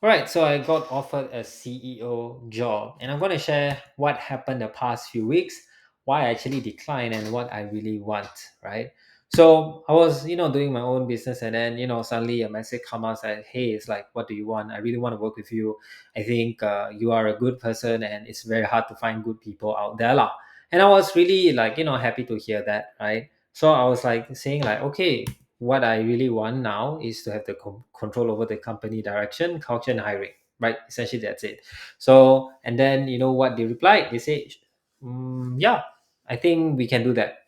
Right, so I got offered a CEO job, and I'm going to share what happened the past few weeks, why I actually declined, and what I really want. Right, so I was, doing my own business, and then, suddenly a message come out said, "Hey, it's like, what do you want? I really want to work with you. I think you are a good person, and it's very hard to find good people out there, lah." And I was really like, happy to hear that, right? So I was like saying like, okay, what I really want now is to have the control over the company direction, culture, and hiring. Right, essentially that's it. So, and then what they replied? They say, "Yeah, I think we can do that."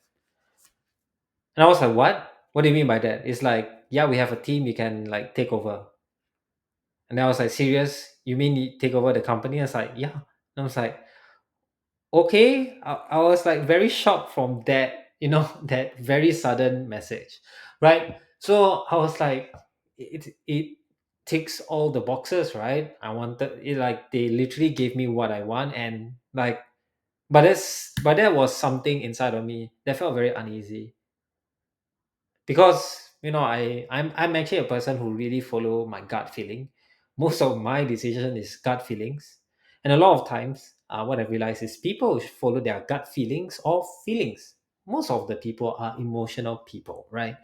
And I was like, "What? What do you mean by that?" It's like, "Yeah, we have a team. You can like take over." And I was like, "Serious? You mean you take over the company?" I was like, "Yeah." And I was like, okay. I was like very shocked from that, that very sudden message, right? So I was like, it ticks all the boxes, right? I wanted it, like they literally gave me what I want, and like, but that was something inside of me that felt very uneasy, because I'm actually a person who really follow my gut feeling. Most of my decision is gut feelings, and a lot of times, what I realize is people follow their gut feelings or feelings. Most of the people are emotional people, right?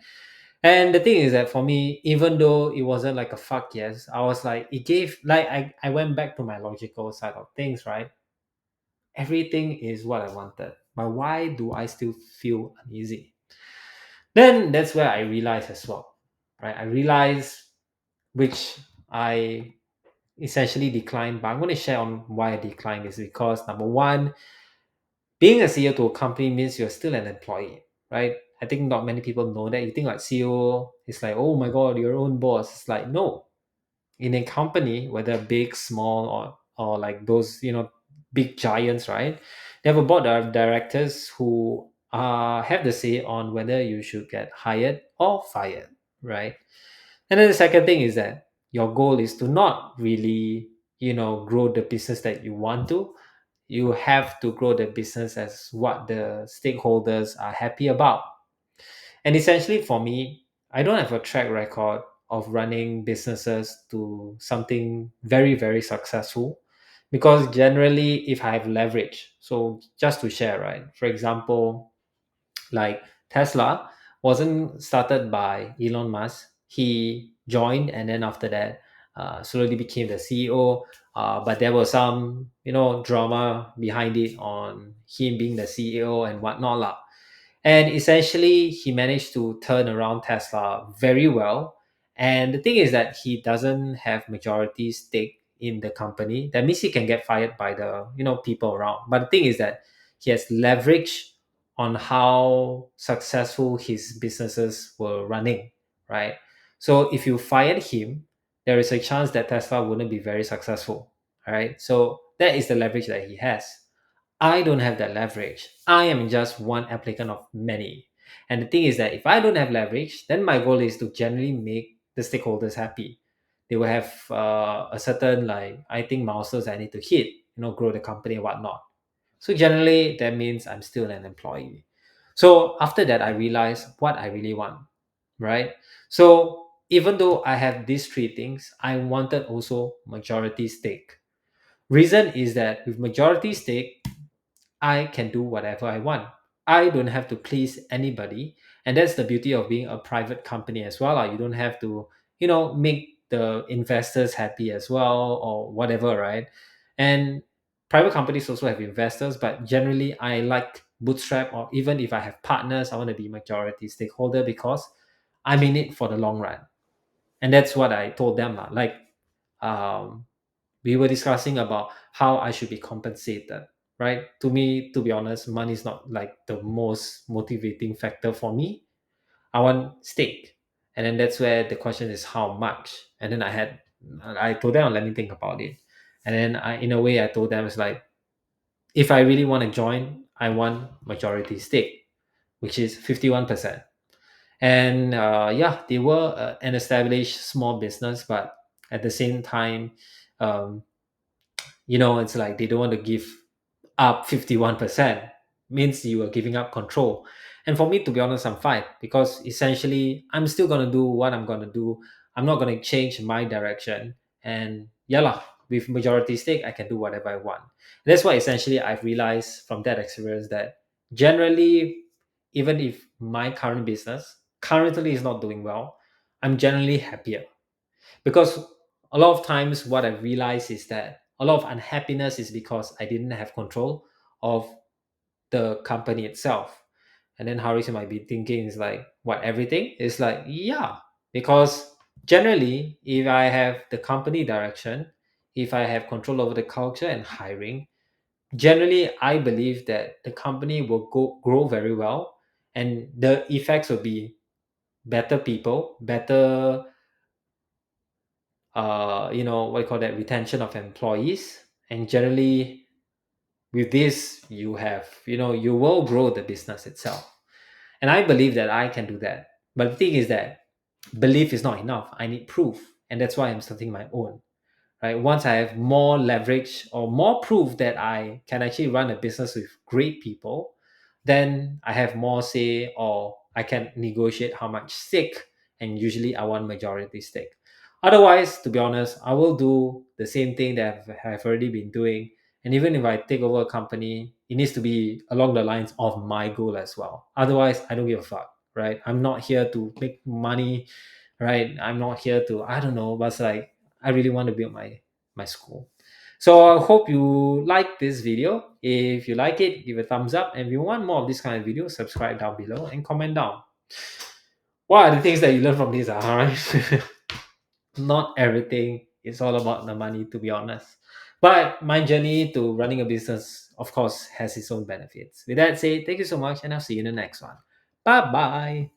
And the thing is that for me, even though it wasn't like a fuck yes, I was like, it gave like I went back to my logical side of things, right? Everything is what I wanted, but why do I still feel uneasy? Then that's where I realized as well, right? I realized, which I essentially declined, but I'm going to share on why I declined is because number one, being a CEO to a company means you're still an employee, right? I think not many people know that. You think like CEO is like, oh my god, your own boss. It's like, no, in a company, whether big, small, or like those, big giants, right? They have a board of directors who have the say on whether you should get hired or fired, right? And then the second thing is that your goal is to not really, grow the business that you want to. You have to grow the business as what the stakeholders are happy about. And essentially, for me, I don't have a track record of running businesses to something very, very successful, because generally, if I have leverage, so just to share, right? For example, like Tesla wasn't started by Elon Musk. He joined, and then after that, slowly became the CEO. But there was some, drama behind it on him being the CEO and whatnot, lah. And essentially, he managed to turn around Tesla very well. And the thing is that he doesn't have majority stake in the company. That means he can get fired by the people around. But the thing is that he has leverage on how successful his businesses were running, right? So if you fired him, there is a chance that Tesla wouldn't be very successful, all right? So that is the leverage that he has. I don't have that leverage. I am just one applicant of many. And the thing is that if I don't have leverage, then my goal is to generally make the stakeholders happy. They will have a certain, like, I think milestones I need to hit, grow the company and whatnot. So generally, that means I'm still an employee. So after that, I realized what I really want, right? So even though I have these three things, I wanted also majority stake. Reason is that with majority stake, I can do whatever I want. I don't have to please anybody. And that's the beauty of being a private company as well. You don't have to, make the investors happy as well or whatever, right? And private companies also have investors, but generally I like bootstrap, or even if I have partners, I want to be majority stakeholder because I'm in it for the long run. And that's what I told them. Like, um, we were discussing about how I should be compensated, right? To me, to be honest, money is not like the most motivating factor for me. I want stake. And then that's where the question is how much. And then I told them, let me think about it. And then in a way, I told them, it's like, if I really want to join, I want majority stake, which is 51%. And yeah, they were an established small business, but at the same time, um, it's like they don't want to give up 51%, means you are giving up control. And for me, to be honest, I'm fine, because essentially I'm still going to do what I'm going to do. I'm not going to change my direction. And yeah lah, with majority stake, I can do whatever I want. That's why essentially I've realized from that experience that generally, even if my current business currently is not doing well, I'm generally happier because a lot of times what I realize is that a lot of unhappiness is because I didn't have control of the company itself. And then Haris might be thinking is like, what, everything? It's like, yeah, because generally, if I have the company direction, if I have control over the culture and hiring, generally I believe that the company will grow very well, and the effects will be better people, better what you call that, retention of employees. And generally with this, you have, you will grow the business itself. And I believe that I can do that. But the thing is that belief is not enough. I need proof. And that's why I'm starting my own. Right? Once I have more leverage or more proof that I can actually run a business with great people, then I have more say, or I can negotiate how much stake. And usually I want majority stake. Otherwise, to be honest, I will do the same thing that I've already been doing. And even if I take over a company, it needs to be along the lines of my goal as well. Otherwise, I don't give a fuck, right? I'm not here to make money, right? I'm not here to, I don't know, but it's like I really want to build my school. So I hope you like this video. If you like it, give a thumbs up. And if you want more of this kind of video, subscribe down below and comment down. What are the things that you learn from this? All right. Not everything is all about the money, to be honest. But my journey to running a business, of course, has its own benefits. With that said, thank you so much, and I'll see you in the next one. Bye bye.